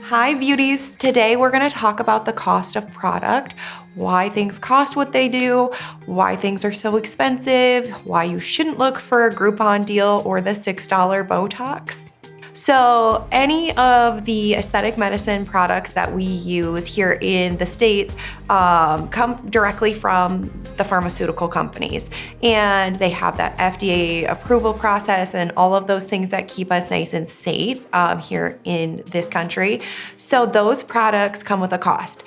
Hi beauties, today we're going to talk about the cost of product, why things cost what they do, why things are so expensive, why you shouldn't look for a Groupon deal or the $6 Botox. So any of the aesthetic medicine products that we use here in the States come directly from the pharmaceutical companies, and they have that FDA approval process and all of those things that keep us nice and safe here in this country. So those products come with a cost.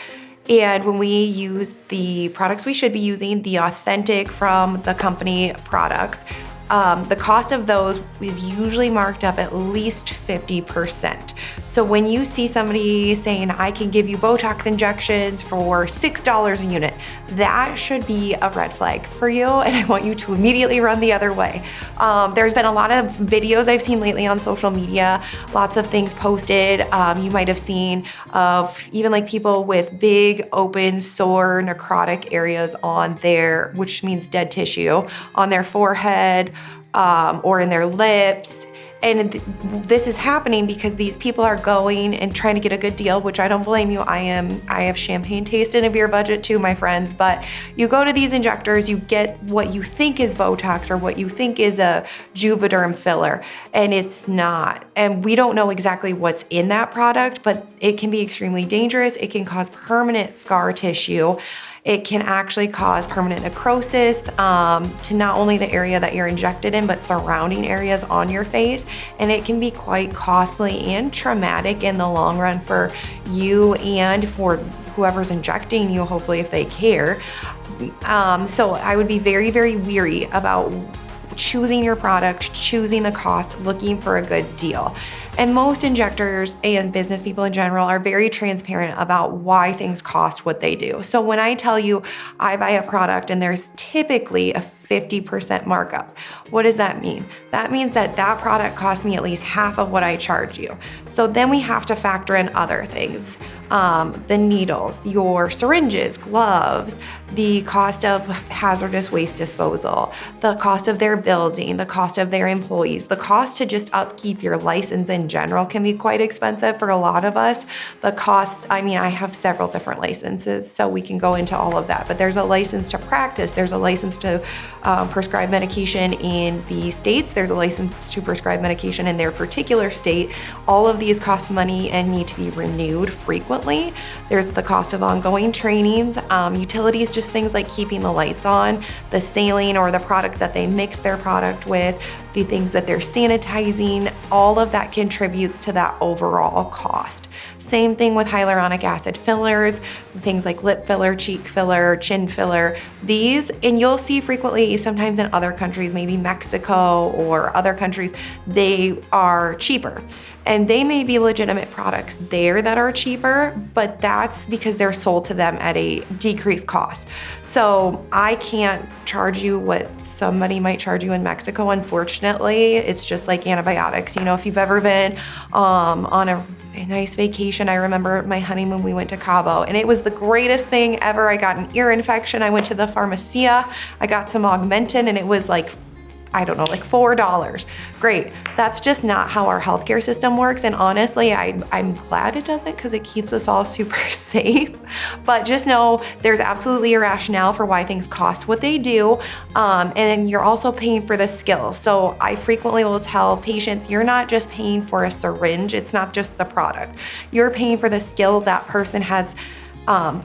And when we use the products we should be using, the authentic from the company products, the cost of those is usually marked up at least 50%. So when you see somebody saying, I can give you Botox injections for $6 a unit, that should be a red flag for you, and I want you to immediately run the other way. There's been a lot of videos I've seen lately on social media, lots of things posted. You might have seen of even like people with big, open, sore, necrotic areas on their, which means dead tissue, on their forehead, or in their lips. And this is happening because these people are going and trying to get a good deal, which I don't blame you. I have champagne taste in a beer budget too, my friends. But you go to these injectors, you get what you think is Botox or what you think is a Juvederm filler, and it's not. And we don't know exactly what's in that product, but it can be extremely dangerous. It can cause permanent scar tissue. It can actually cause permanent necrosis to not only the area that you're injected in, but surrounding areas on your face. And it can be quite costly and traumatic in the long run for you and for whoever's injecting you, hopefully, if they care. So I would be very, very weary about choosing your product, choosing the cost, looking for a good deal. And most injectors and business people in general are very transparent about why things cost what they do. So when I tell you I buy a product and there's typically a 50% markup, what does that mean? That means that that product costs me at least half of what I charge you. So then we have to factor in other things. The needles, your syringes, gloves, the cost of hazardous waste disposal, the cost of their building, the cost of their employees, the cost to just upkeep your license in general can be quite expensive for a lot of us. The cost, I have several different licenses, so we can go into all of that, but there's a license to practice, there's a license to prescribe medication in the States, there's a license to prescribe medication in their particular state. All of these cost money and need to be renewed frequently. There's the cost of ongoing trainings, utilities, just things like keeping the lights on, the saline or the product that they mix their product with, the things that they're sanitizing, all of that contributes to that overall cost. Same thing with hyaluronic acid fillers, things like lip filler, cheek filler, chin filler. These, and you'll see frequently sometimes in other countries, maybe Mexico or other countries, they are cheaper. And they may be legitimate products there that are cheaper, but that's because they're sold to them at a decreased cost. So I can't charge you what somebody might charge you in Mexico, unfortunately. It's just like antibiotics. You know, if you've ever been on a nice vacation, I remember my honeymoon, we went to Cabo, and it was the greatest thing ever. I got an ear infection. I went to the Farmacia. I got some Augmentin, and it was like, I don't know, like $4. Great. That's just not how our healthcare system works. And honestly, I'm glad it doesn't, because it keeps us all super safe. But just know there's absolutely a rationale for why things cost what they do. And you're also paying for the skill. So I frequently will tell patients, you're not just paying for a syringe. It's not just the product. You're paying for the skill that person has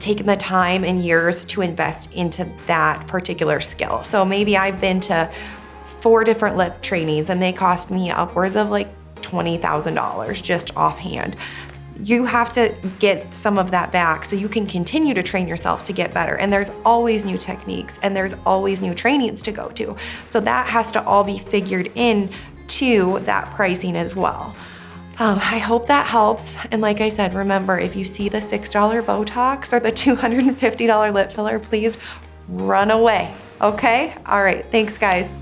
taken the time and years to invest into that particular skill. So maybe I've been to 4 different lip trainings and they cost me upwards of like $20,000 just offhand. You have to get some of that back so you can continue to train yourself to get better. And there's always new techniques and there's always new trainings to go to. So that has to all be figured in to that pricing as well. I hope that helps. And like I said, remember, if you see the $6 Botox or the $250 lip filler, please run away. Okay? All right. Thanks, guys.